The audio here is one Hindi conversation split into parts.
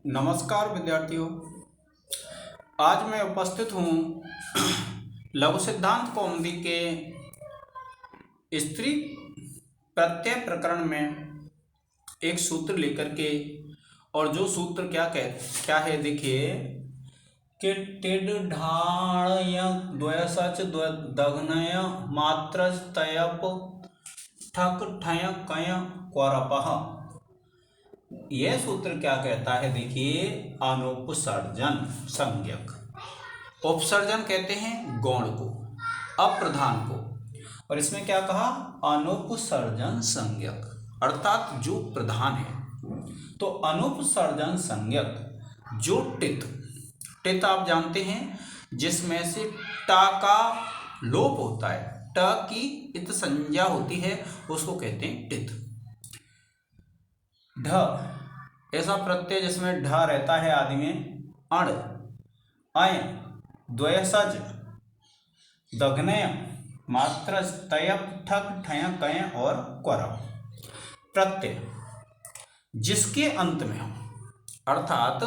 नमस्कार विद्यार्थियों। आज मैं उपस्थित हूँ लघु सिद्धांत कौमुदी के स्त्री प्रत्यय प्रकरण में एक सूत्र लेकर के। और जो सूत्र क्या है देखिए कि टिड ढाण द्वयसच दघनय मात्र तयप ठक ठय कय क्वरपः। यह सूत्र क्या कहता है देखिए, अनुपसर्जन संज्ञक। उपसर्जन कहते हैं गौण को, अप्रधान को, और इसमें क्या कहा, अनुपसर्जन संज्ञक अर्थात जो प्रधान है। तो अनुपसर्जन संज्ञक जो टित आप जानते हैं, जिसमें से टा का लोप होता है, ट की इत संज्ञा होती है, उसको कहते हैं टित। ढ ऐसा प्रत्यय जिसमें ढ रहता है आदि में, अण अय द्वयसज दघनय मात्र तयप ठक ठय कय और क्वरप। प्रत्यय जिसके अंत में हो, अर्थात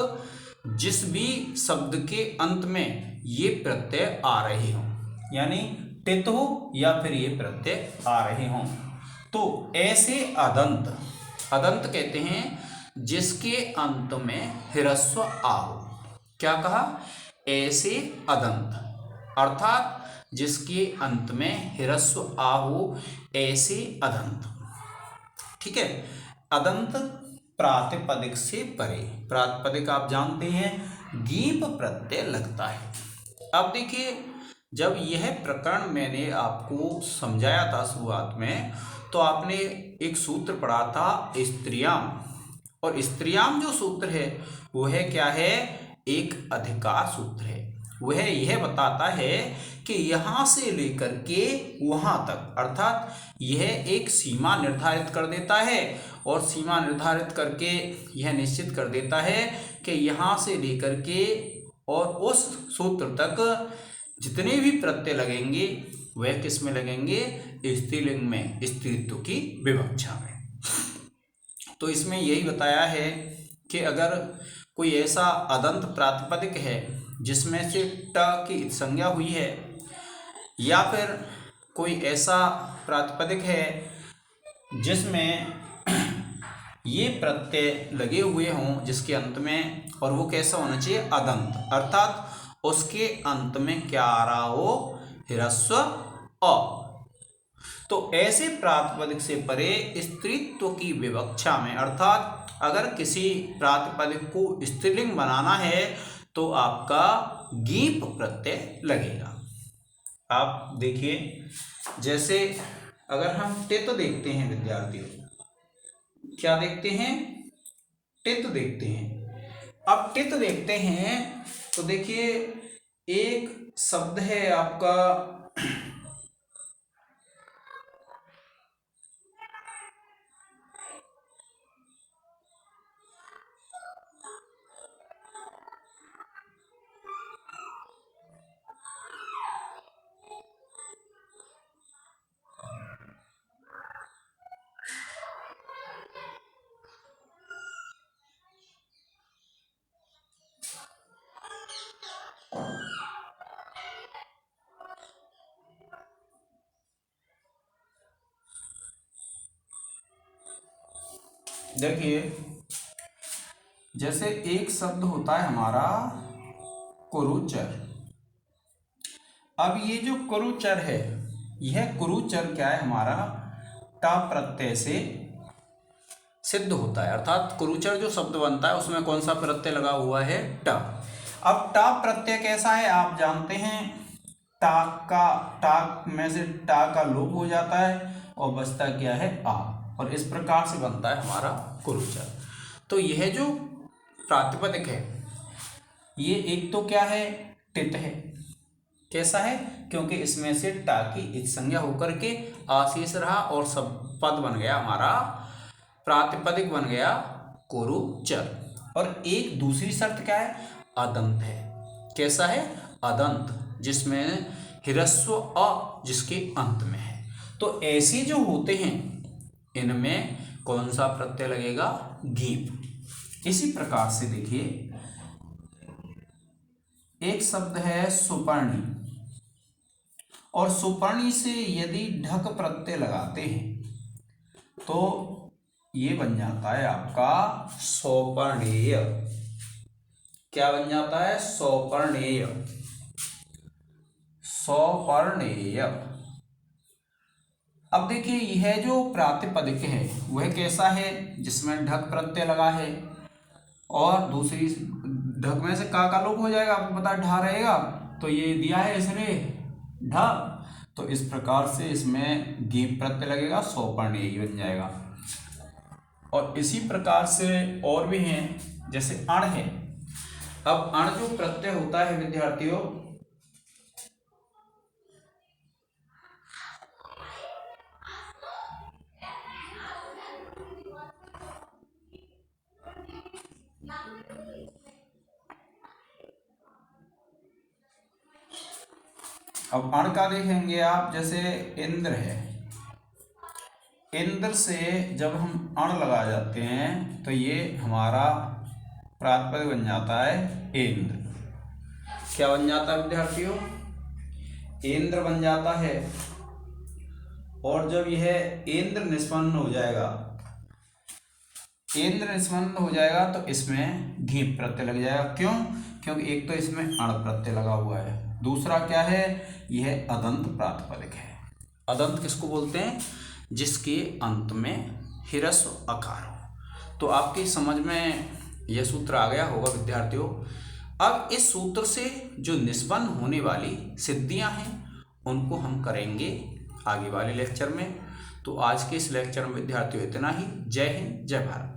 जिस भी शब्द के अंत में ये प्रत्यय आ रहे हों, यानी टित हो या फिर ये प्रत्यय आ रहे हों, तो ऐसे अदंत कहते हैं जिसके अंत में ह्रस्व आ हो। क्या कहा, ऐसे अदंत अर्थात जिसके अंत में ह्रस्व आ हो, ऐसे अदंत। ठीक है, अदंत प्रातिपदिक से परे। प्रातिपदिक आप जानते हैं गीप प्रत्यय लगता है। अब देखिए, जब यह प्रकरण मैंने आपको समझाया था शुरुआत में, तो आपने एक सूत्र पढ़ा था स्त्रियाम, और स्त्रियाम जो सूत्र है वह क्या है, एक अधिकार सूत्र है। वह यह बताता है कि यहाँ से लेकर के वहाँ तक, अर्थात यह एक सीमा निर्धारित कर देता है, और सीमा निर्धारित करके यह निश्चित कर देता है कि यहाँ से लेकर के और उस सूत्र तक जितने भी प्रत्यय लगेंगे वह किस में लगेंगे, स्त्रीलिंग में, स्त्रीत्व की विवक्षा में। तो इसमें यही बताया है कि अगर कोई ऐसा अदंत प्रातिपदिक है जिसमें से ट की संज्ञा हुई है, या फिर कोई ऐसा प्रातिपदिक है जिसमें ये प्रत्यय लगे हुए हों जिसके अंत में, और वो कैसा होना चाहिए, अदंत, अर्थात उसके अंत में क्या आ रहा हो, ह्रस्व अ। तो ऐसे प्रातिपदिक से परे स्त्रीत्व की विवक्षा में, अर्थात अगर किसी प्रातिपदिक को स्त्रीलिंग बनाना है तो आपका गीप प्रत्यय लगेगा। आप देखिए, जैसे अगर हम टित देखते हैं विद्यार्थियों, क्या देखते हैं, टित देखते हैं। अब टित देखते हैं तो देखिए, एक शब्द है आपका देखिए, जैसे एक शब्द होता है हमारा कुरुचर। अब ये जो कुरुचर है, यह कुरुचर क्या है, हमारा टा प्रत्यय से सिद्ध होता है। अर्थात कुरुचर जो शब्द बनता है उसमें कौन सा प्रत्यय लगा हुआ है, टा। अब टा प्रत्यय कैसा है, आप जानते हैं, टा में से टा का लोप हो जाता है और बचता क्या है, आ, और इस प्रकार से बनता है हमारा कुरुचर। तो यह जो प्रातिपदिक है, ये एक तो क्या है, टित है। कैसा है, क्योंकि इसमें से टा की इत संज्ञा होकर के आशीष रहा और सब पद बन गया, हमारा प्रातिपदिक बन गया कुरुचर। और एक दूसरी शर्त क्या है, अदंत है। कैसा है, अदंत, जिसमें ह्रस्व अ जिसके अंत में है। तो ऐसे जो होते हैं इनमें कौन सा प्रत्यय लगेगा, गीप। इसी प्रकार से देखिए एक शब्द है सुपर्णी, और सुपर्णी से यदि ढक प्रत्यय लगाते हैं तो ये बन जाता है आपका सौपर्णेय। क्या बन जाता है? सौपर्णेय। सौपर्णेय। अब देखिए यह जो प्रातिपदिक है वह कैसा है? जिसमें ढक प्रत्यय लगा है, और दूसरी ढक में से का लोप हो जाएगा, आपको पता ढा रहेगा, तो ये दिया है इसने ढा, तो इस प्रकार से इसमें गीप प्रत्यय लगेगा, सौपर्णेय बन जाएगा। और इसी प्रकार से और भी हैं, जैसे अण है। अब अण जो प्रत्यय होता है विद्यार्थियों, अब अण का देखेंगे आप, जैसे इंद्र है, इंद्र से जब हम अण लगा जाते हैं तो ये हमारा प्रातिपदिक बन जाता है इंद्र। क्या बन जाता है विद्यार्थियों? इंद्र बन जाता है। और जब यह इंद्र निष्पन्न हो जाएगा, इंद्र निष्पन्न हो जाएगा तो इसमें घीप प्रत्यय लग जाएगा। क्यों? क्योंकि एक तो इसमें अण प्रत्यय लगा हुआ है, दूसरा क्या है, यह अदंत प्रातिपदिक है। अदंत किसको बोलते हैं? जिसके अंत में ह्रस्व आकार हो। तो आपकी समझ में यह सूत्र आ गया होगा विद्यार्थियों। अब इस सूत्र से जो निष्पन्न होने वाली सिद्धियां हैं उनको हम करेंगे आगे वाले लेक्चर में। तो आज के इस लेक्चर में विद्यार्थियों इतना ही। जय हिंद, जय भारत।